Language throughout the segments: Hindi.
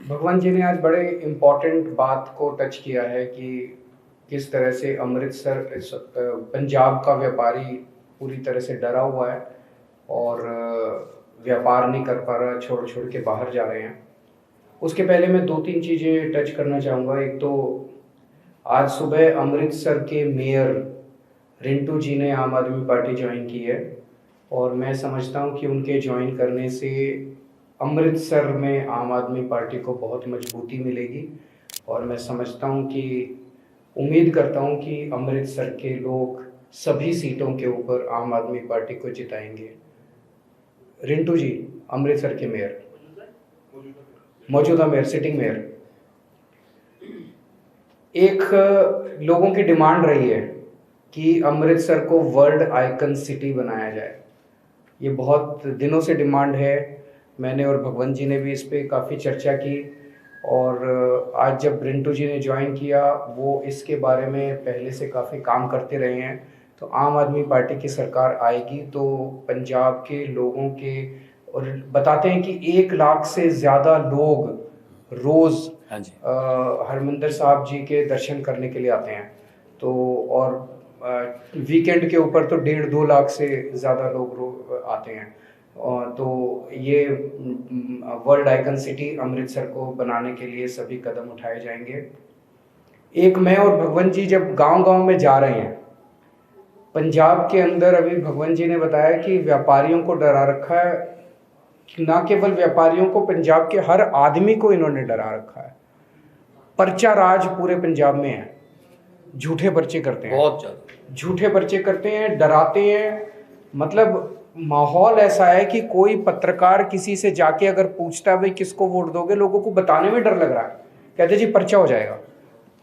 भगवान जी ने आज बड़े इम्पोर्टेंट बात को टच किया है कि किस तरह से पंजाब का व्यापारी पूरी तरह से डरा हुआ है और व्यापार नहीं कर पा रहा, छोड़ छोड़ के बाहर जा रहे हैं। उसके पहले मैं दो तीन चीज़ें टच करना चाहूँगा। एक तो आज सुबह अमृतसर के मेयर रिंटू जी ने आम आदमी पार्टी ज्वाइन की है और मैं समझता हूँ कि उनके ज्वाइन करने से अमृतसर में आम आदमी पार्टी को बहुत मजबूती मिलेगी और मैं समझता हूँ कि उम्मीद करता हूँ कि अमृतसर के लोग सभी सीटों के ऊपर आम आदमी पार्टी को जिताएंगे। रिंटू जी, अमृतसर के मेयर, मौजूदा मेयर, सिटिंग मेयर, एक लोगों की डिमांड रही है कि अमृतसर को वर्ल्ड आइकन सिटी बनाया जाए। ये बहुत दिनों से डिमांड है। मैंने और भगवंत जी ने भी इस पे काफ़ी चर्चा की और आज जब रिंटू जी ने ज्वाइन किया, वो इसके बारे में पहले से काफ़ी काम करते रहे हैं। तो आम आदमी पार्टी की सरकार आएगी तो पंजाब के लोगों के, और बताते हैं कि 1 लाख से ज़्यादा लोग रोज़ हाँ जी, हरमिंदर साहब जी के दर्शन करने के लिए आते हैं। तो और वीकेंड के ऊपर तो 1.5-2 लाख से ज़्यादा लोग आते हैं। तो ये वर्ल्ड आइकन सिटी अमृतसर को बनाने के लिए सभी कदम उठाए जाएंगे। एक मैं और भगवंत जी जब गांव-गांव में जा रहे हैं, पंजाब के अंदर अभी भगवंत जी ने बताया कि व्यापारियों को डरा रखा है। ना केवल व्यापारियों को, पंजाब के हर आदमी को इन्होंने डरा रखा है। पर्चा राज पूरे पंजाब में है। झूठे पर्चे करते हैं, बहुत ज़्यादा झूठे पर्चे करते हैं, डराते हैं। मतलब माहौल ऐसा है कि कोई पत्रकार किसी से जाके अगर पूछता है भाई किसको वोट दोगे, लोगों को बताने में डर लग रहा है। कहते जी पर्चा हो जाएगा,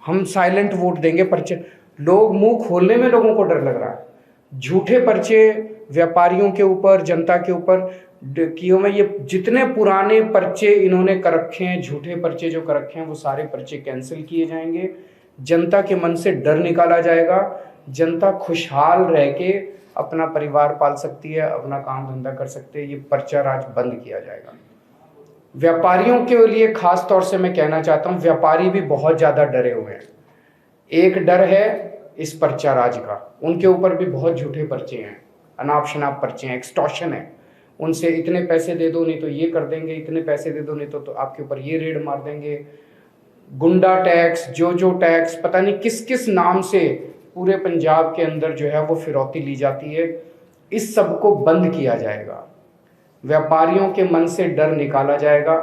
हम साइलेंट वोट देंगे, पर्चे। लोग मुंह खोलने में लोगों को डर लग रहा है। झूठे पर्चे व्यापारियों के ऊपर, जनता के ऊपर कियो में, ये जितने पुराने पर्चे इन्होंने कर रखे हैं, झूठे पर्चे जो कर रखे हैं, वो सारे पर्चे कैंसिल किए जाएंगे। जनता के मन से डर निकाला जाएगा। जनता खुशहाल रह के अपना परिवार पाल सकती है, अपना काम धंधा कर सकते हैं। ये पर्चा राज बंद किया जाएगा। व्यापारियों के लिए खास तौर से मैं कहना चाहता हूँ, व्यापारी भी बहुत ज़्यादा डरे हुए हैं। एक डर है इस पर्चा राज का, उनके ऊपर भी बहुत झूठे पर्चे हैं, अनाप शनाप पर्चे हैं, एक्सटॉर्शन है। उनसे इतने पैसे दे दो नहीं तो ये कर देंगे, इतने पैसे दे दो नहीं तो आपके ऊपर ये रेड मार देंगे। गुंडा टैक्स, जो टैक्स, पता नहीं किस किस नाम से पूरे पंजाब के अंदर जो है वो फिरौती ली जाती है। इस सब को बंद किया जाएगा। व्यापारियों के मन से डर निकाला जाएगा।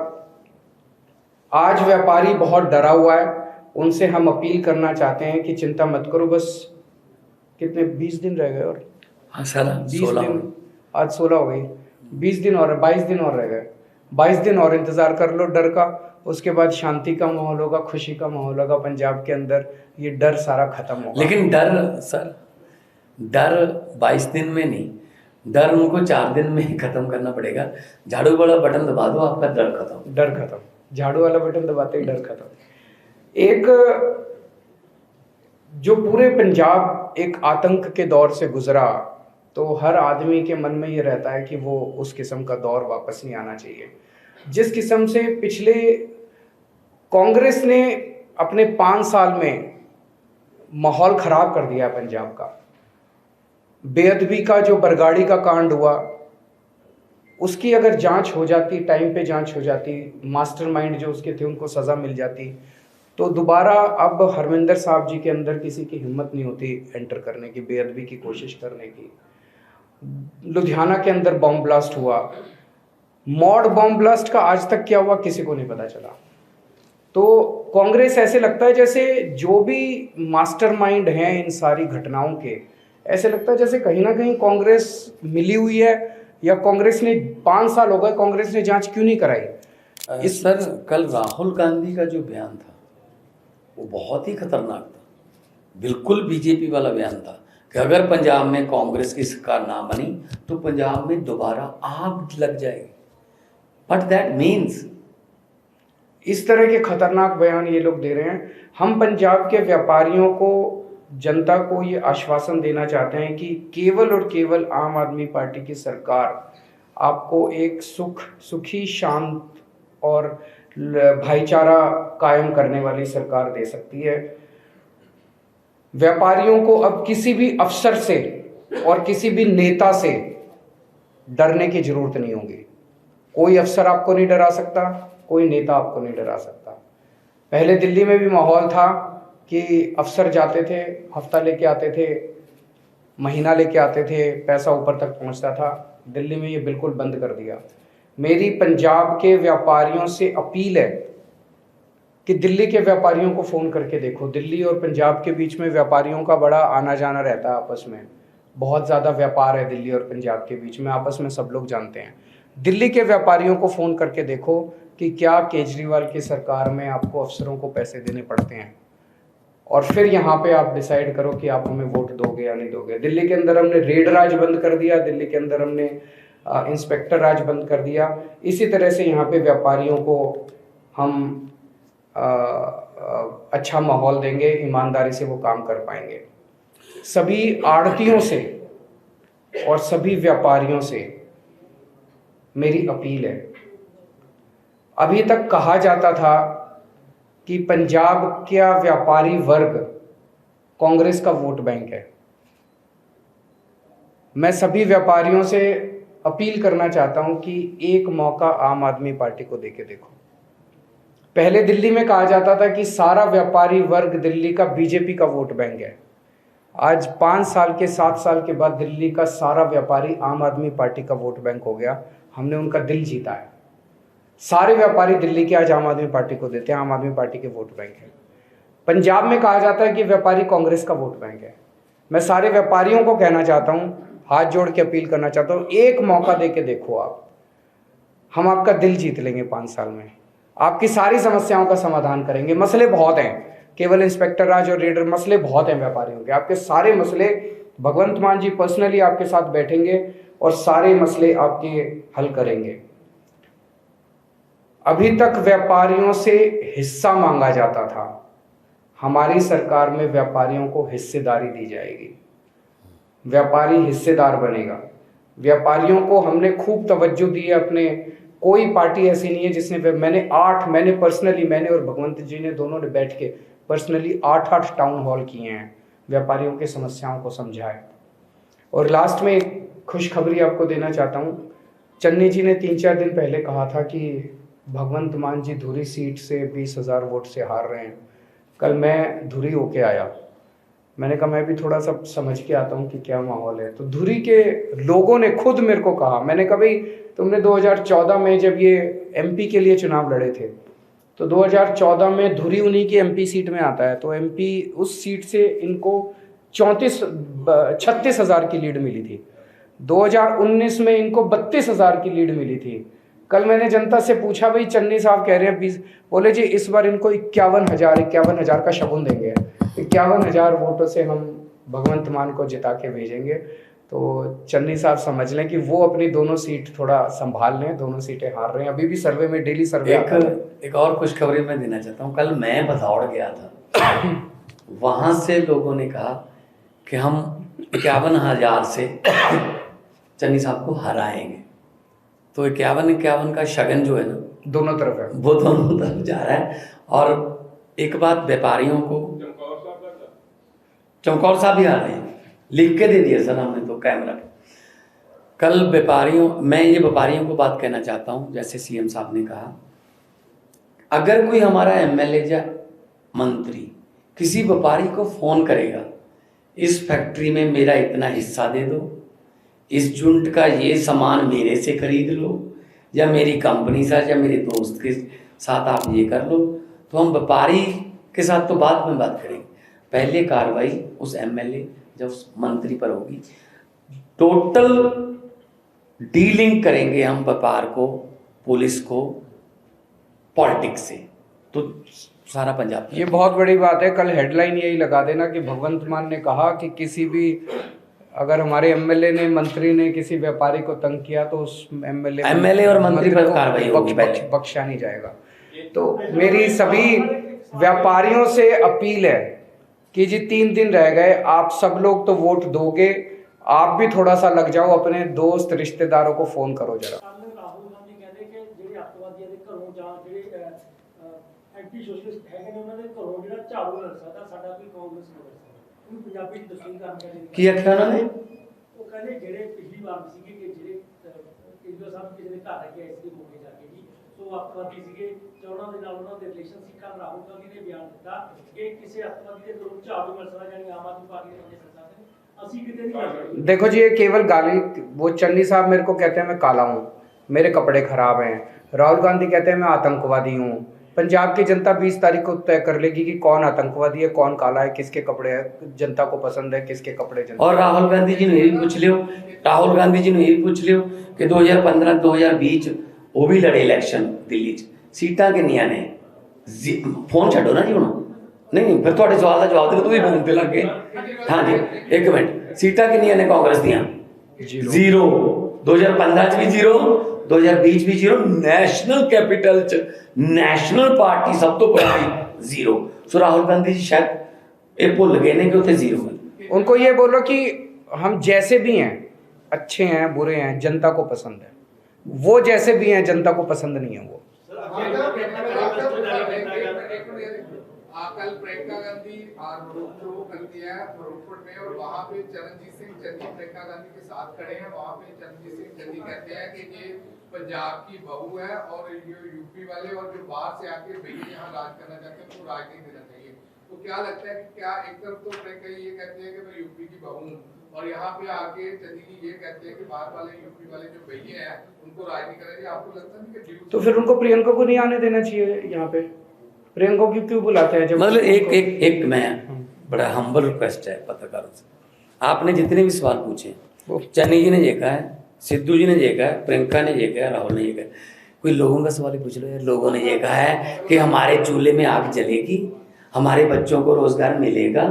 आज व्यापारी बहुत डरा हुआ है, उनसे हम अपील करना चाहते हैं कि चिंता मत करो। बस कितने 20 दिन रह गए, और हाँ सर, 20 16 दिन, आज 16 हो गई, 20 दिन और 22 दिन और रह गए। 22 दिन और इंतज़ार कर लो डर का। उसके बाद शांति का माहौल होगा, खुशी का माहौल होगा पंजाब के अंदर। ये डर सारा खत्म होगा। लेकिन डर सर, डर 22 दिन में नहीं, डर उनको 4 दिन में ही खत्म करना पड़ेगा। झाड़ू वाला बटन दबा दो, आपका डर खत्म। डर खत्म, झाड़ू वाला बटन दबाते ही डर खत्म। एक जो पूरे पंजाब एक आतंक के दौर से गुजरा, तो हर आदमी के मन में ये रहता है कि वो उस किस्म का दौर वापस नहीं आना चाहिए। जिस किस्म से पिछले कांग्रेस ने अपने 5 साल में माहौल खराब कर दिया पंजाब का, बेअदबी का जो बरगाड़ी का कांड हुआ, उसकी अगर जांच हो जाती, टाइम पे जांच हो जाती, मास्टरमाइंड जो उसके थे उनको सज़ा मिल जाती, तो दोबारा अब हरमिंदर साहब जी के अंदर किसी की हिम्मत नहीं होती एंटर करने की, बेअदबी की कोशिश करने की। लुधियाना के अंदर बॉम्ब ब्लास्ट हुआ, मॉड बॉम्ब ब्लास्ट का आज तक क्या हुआ किसी को नहीं पता चला। तो कांग्रेस, ऐसे लगता है जैसे जो भी मास्टरमाइंड हैं इन सारी घटनाओं के, ऐसे लगता है जैसे कहीं ना कहीं कांग्रेस मिली हुई है, या कांग्रेस ने 5 साल हो गए, कांग्रेस ने जांच क्यों नहीं कराई। सर, कल राहुल गांधी का जो बयान था वो बहुत ही खतरनाक था। बिल्कुल बीजेपी वाला बयान था कि अगर पंजाब में कांग्रेस की सरकार ना बनी तो पंजाब में दोबारा आग लग जाएगी। बट दैट मीन्स, इस तरह के खतरनाक बयान ये लोग दे रहे हैं। हम पंजाब के व्यापारियों को, जनता को ये आश्वासन देना चाहते हैं कि केवल और केवल आम आदमी पार्टी की सरकार आपको एक सुखी, शांत और भाईचारा कायम करने वाली सरकार दे सकती है। व्यापारियों को अब किसी भी अफसर से और किसी भी नेता से डरने की जरूरत नहीं होगी। कोई अफसर आपको नहीं डरा सकता, कोई नेता आपको नहीं डरा सकता। पहले दिल्ली में भी माहौल था कि अफसर जाते थे, हफ्ता लेके आते थे, महीना लेके आते थे, पैसा ऊपर तक पहुंचता था। दिल्ली में ये बिल्कुल बंद कर दिया। मेरी पंजाब के व्यापारियों से अपील है कि दिल्ली के व्यापारियों को फ़ोन करके देखो। दिल्ली और पंजाब के बीच में व्यापारियों का बड़ा आना जाना रहता है आपस में, बहुत ज़्यादा व्यापार है दिल्ली और पंजाब के बीच में, आपस में सब लोग जानते हैं। दिल्ली के व्यापारियों को फ़ोन करके देखो कि क्या केजरीवाल की सरकार में आपको अफसरों को पैसे देने पड़ते हैं, और फिर यहाँ पे आप डिसाइड करो कि आप हमें वोट दोगे या नहीं दोगे। दिल्ली के अंदर हमने रेड राज बंद कर दिया, दिल्ली के अंदर हमने इंस्पेक्टर राज बंद कर दिया। इसी तरह से यहाँ पे व्यापारियों को हम अच्छा माहौल देंगे, ईमानदारी से वो काम कर पाएंगे। सभी आड़तियों से और सभी व्यापारियों से मेरी अपील है। अभी तक कहा जाता था कि पंजाब का व्यापारी वर्ग कांग्रेस का वोट बैंक है। मैं सभी व्यापारियों से अपील करना चाहता हूं कि एक मौका आम आदमी पार्टी को देके देखो। पहले दिल्ली में कहा जाता था कि सारा व्यापारी वर्ग दिल्ली का बीजेपी का वोट बैंक है। आज 5 साल के 7 साल के बाद दिल्ली का सारा व्यापारी आम आदमी पार्टी का वोट बैंक हो गया। हमने उनका दिल जीता है। सारे व्यापारी दिल्ली के आज आम आदमी पार्टी को देते हैं, आम आदमी पार्टी के वोट बैंक है। पंजाब में कहा जाता है कि व्यापारी कांग्रेस का वोट बैंक है। मैं सारे व्यापारियों को कहना चाहता हूं, हाथ जोड़ के अपील करना चाहता हूं, एक मौका दे के देखो आप। हम आपका दिल जीत लेंगे 5 साल में, आपकी सारी समस्याओं का समाधान करेंगे। मसले बहुत हैं, केवल इंस्पेक्टर राज और रेडर, मसले बहुत हैं व्यापारियों के। आपके सारे मसले भगवंत मान जी पर्सनली आपके साथ बैठेंगे और सारे मसले आपके हल करेंगे। अभी तक व्यापारियों से हिस्सा मांगा जाता था, हमारी सरकार में व्यापारियों को हिस्सेदारी दी जाएगी। व्यापारी हिस्सेदार बनेगा। व्यापारियों को हमने खूब तवज्जो दी है अपने। कोई पार्टी ऐसी नहीं है जिसने मैंने पर्सनली, मैंने और भगवंत जी ने दोनों ने बैठ के पर्सनली 8 टाउन हॉल किए हैं, व्यापारियों की समस्याओं को समझाए। और लास्ट में एक खुशखबरी आपको देना चाहता हूँ। चन्नी जी ने 3-4 दिन पहले कहा था कि भगवंत मान जी धुरी सीट से 20,000 वोट से हार रहे हैं। कल मैं धुरी होके आया, मैंने कहा मैं भी थोड़ा सा समझ के आता हूँ कि क्या माहौल है। तो धुरी के लोगों ने खुद मेरे को कहा, मैंने कहा भाई तुमने 2014 में जब ये एमपी के लिए चुनाव लड़े थे, तो 2014 में धुरी उन्हीं की एमपी सीट में आता है, तो एमपी उस सीट से इनको 36,000 की लीड मिली थी। 2019 में इनको 32,000 की लीड मिली थी। कल मैंने जनता से पूछा, भाई चन्नी साहब कह रहे हैं 20, बोले जी इस बार इनको 51,000 का शगुन देंगे, 51,000 वोटों से हम भगवंत मान को जिता के भेजेंगे। तो चन्नी साहब समझ लें कि वो अपनी दोनों सीट थोड़ा संभाल लें, दोनों सीटें हार रहे हैं। अभी भी सर्वे में, डेली सर्वे एक और खुशखबरी मैं देना चाहता हूँ। कल मैं भदौड़ गया था, वहाँ से लोगों ने कहा कि हम 51,000 से चन्नी साहब को हराएंगे। तो 51 का शगन जो है ना, दोनों तरफ है, वो दोनों तरफ जा रहा है। और एक बात व्यापारियों को, चमकौर साहब भी आ रहे हैं, लिख के दे दिया सर हमने तो कैमरा। कल मैं ये व्यापारियों को बात कहना चाहता हूँ, जैसे सीएम साहब ने कहा, अगर कोई हमारा एमएलए या मंत्री किसी व्यापारी को फ़ोन करेगा, इस फैक्ट्री में मेरा इतना हिस्सा दे दो, इस यूनिट का ये सामान मेरे से खरीद लो, या मेरी कंपनी से या मेरे दोस्त के साथ आप ये कर लो, तो हम व्यापारी के साथ तो बाद में बात करेंगे। पहले कार्रवाई उस एमएलए या उस मंत्री पर होगी। टोटल डीलिंग करेंगे हम व्यापार को, पुलिस को, पॉलिटिक्स से, तो सारा पंजाब। ये बहुत बड़ी बात है। कल हेडलाइन यही लगा देना कि भगवंत मान ने कहा कि किसी भी, अगर हमारे एमएलए ने, मंत्री ने किसी व्यापारी को तंग किया तो उस एमएलए और मंत्री पर कार्रवाई होगी, बख्शा नहीं जाएगा। तो मेरी सभी व्यापारियों से अपील है कि जी 3 दिन रह गए, आप सब लोग तो वोट दोगे, आप भी थोड़ा सा लग जाओ, अपने दोस्त रिश्तेदारों को फोन करो जरा। ਐਂਟੀ ਸੋਸ਼ਲਿਸਟ ਹੈਗੇ ਨੇ ਉਹਨਾਂ ਦੇ ਘਰੋਂ ਜਿਹੜਾ ਝਾੜੂ ਮਿਲ ਸਕਦਾ ਸਾਡਾ ਕੋਈ ਕਾਂਗਰਸ ਨਹੀਂ ਮਿਲ ਸਕਦਾ ਉਹਨੂੰ ਪੰਜਾਬੀ ਚ ਤਸਲੀਮ ਕਰਨੀ ਕੀ ਆਖਿਆ ਉਹਨਾਂ ਨੇ? ਉਹ ਕਹਿੰਦੇ ਜਿਹੜੇ ਪਿਛਲੀ ਵਾਰ ਸੀਗੇ ਕਿ ਜਿਹੜੇ ਕੇਜਰੀਵਾਲ ਸਾਹਿਬ ਕਿਸੇ ਦੇ ਘਰ ਆ ਕੇ ਆਏ ਸੀ ਮੌਕੇ ਜਾ ਕੇ ਜੀ ਸੋ ਅੱਤਵਾਦੀ ਸੀਗੇ ਤੇ ਉਹਨਾਂ ਦੇ ਨਾਲ ਉਹਨਾਂ ਦੇ ਰਿਲੇਸ਼ਨ ਸੀ। ਕੱਲ੍ਹ ਰਾਹੁਲ ਗਾਂਧੀ ਨੇ ਬਿਆਨ ਦਿੱਤਾ ਕਿ ਕਿਸੇ ਅੱਤਵਾਦੀ ਦੇ ਘਰੋਂ ਝਾੜੂ ਮਿਲ ਸਕਦਾ ਯਾਨੀ ਆਮ ਆਦਮੀ ਪਾਰਟੀ ਦੇ ਬੰਦੇ ਮਿਲ ਸਕਦੇ ਅਸੀਂ ਕਿਤੇ नहीं जा सकते। देखो जी, ये केवल गाली। वो चन्नी साहब मेरे को कहते हैं मैं काला हूँ, मेरे कपड़े खराब हैं। राहुल गांधी कहते हैं मैं आतंकवादी हूँ। पंजाब की जनता 20 तारीख को तय कर लेगी कि कौन आतंकवादी है, कौन काला है, किसके कपड़े है जनता को पसंद है, किसके कपड़े जनता। और राहुल गांधी जी ने ये भी पूछ लियो, राहुल गांधी जी ने ये भी पूछ लियो कि 2015 2020 वो भी लड़े इलेक्शन दिल्ली च, सीटां किन्नियां ने? फोन छड्डो ना जी हुण, नहीं फिर थोड़े सवाल का जवाब दे, तू भी फोन पे लग गए। हाँ जी, एक मिनट, सीटां किन्नियां ने कांग्रेस दियां? जीरो। 2015 च भी जीरो, 2020 भी जीरो, नेशनल कैपिटल च नेशनल पार्टी सब तो पहली जीरो। सो राहुल गांधी जी शायद ये भुल गए ने कि उत्थे जीरो है। उनको ये बोलो कि हम जैसे भी हैं, अच्छे हैं बुरे हैं, जनता को पसंद है। वो जैसे भी हैं जनता को पसंद नहीं है वो। कल प्रियंका गांधी रोड शो कर दिया है रोपड़ में और वहाँ पे चरणजीत सिंह चन्नी प्रियंका गांधी के साथ खड़े हैं। वहाँ पे चरणजीत सिंह चन्नी कहते हैं कि ये पंजाब की बहू है और ये यूपी वाले और जो बाहर से आके भैया यहाँ राज करना चाहते हैं उनको राज नहीं देना चाहिए। तो क्या लगता है कि क्या एक तरफ तो प्रियंका ये कहते हैं कि मैं यूपी की बहू हूँ और यहाँ पे आके चन्नी जी ये कहते हैं कि बाहर वाले यूपी वाले जो भैया हैं उनको राज नहीं करना चाहिए। आपको लगता नहीं कि तो फिर उनको प्रियंका को नहीं आने देना चाहिए यहाँ पे? प्रियंका को क्यों बुलाते हैं? जब मतलब एक मैं बड़ा हम्बल रिक्वेस्ट है पत्रकारों से, आपने जितने भी सवाल पूछे, चन्नी जी ने ये कहा है, सिद्धू जी ने ये कहा है, प्रियंका ने ये कहा है, राहुल ने ये कहा है, कोई लोगों का सवाल ही पूछ लो यार। लोगों ने ये कहा है कि हमारे चूल्हे में आग जलेगी, हमारे बच्चों को रोजगार मिलेगा,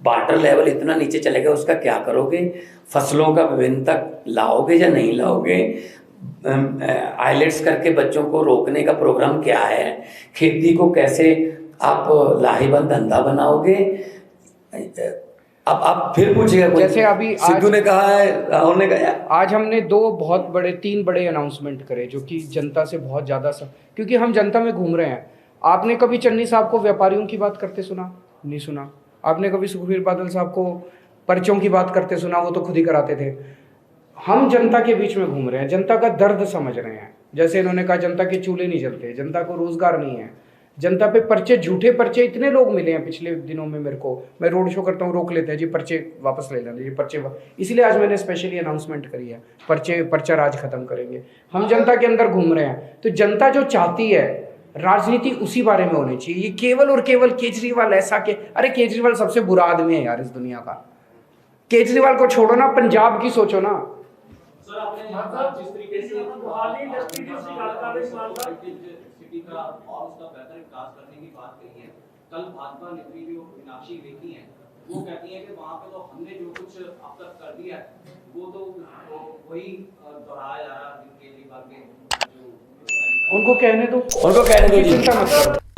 वाटर लेवल इतना नीचे चलेगा, उसका क्या करोगे? फसलों का विभिन्नता लाओगे या नहीं लाओगे? आइलेट्स करके बच्चों को रोकने का प्रोग्राम क्या है? खेती को कैसे आप लाहेबंद धंधा बनाओगे? अब आप फिर पूछिएगा, जैसे अभी सिद्धू ने कहा है, राहुल ने कहा। आज हमने तीन बड़े अनाउंसमेंट करे जो कि जनता से बहुत ज़्यादा क्योंकि हम जनता में घूम रहे हैं। आपने कभी चन्नी साहब को व्यापारियों की बात करते सुना? नहीं सुना। आपने कभी सुखबीर बादल साहब को पर्चों की बात करते सुना? वो तो खुद ही कराते थे। हम जनता के बीच में घूम रहे हैं, जनता का दर्द समझ रहे हैं। जैसे इन्होंने कहा जनता के चूल्हे नहीं जलते, जनता को रोजगार नहीं है, जनता पे पर्चे, झूठे पर्चे इतने लोग मिले हैं पिछले दिनों में। मेरे को, मैं रोड शो करता हूँ, रोक लेते हैं जी, पर्चे वापस ले लेंगे जी, पर्चे इसलिए आज मैंने स्पेशली अनाउंसमेंट करी है, पर्चा राज खत्म करेंगे। हम जनता के अंदर घूम रहे हैं, तो जनता जो चाहती है राजनीति उसी बारे में होनी चाहिए। ये केवल और केवल केजरीवाल ऐसा के, अरे केजरीवाल सबसे बुरा आदमी है यार इस दुनिया का। केजरीवाल को छोड़ो ना, पंजाब की सोचो ना। सर आपने जिस तरीके से मोहाली इंडस्ट्री की उसकी गल कर रहे सवाल का सिटी का और उसका बेहतर विकास करने की बात कही है। कल भाजपा नेत्री जो मीनाक्षी लेखी हैं वो कहती हैं कि वहाँ पे तो हमने जो कुछ अब तक कर दिया है वो तो वही दोहराया जा रहा है केजरीवाल के जो। उनको कहने दो जी, चिंता मत करो।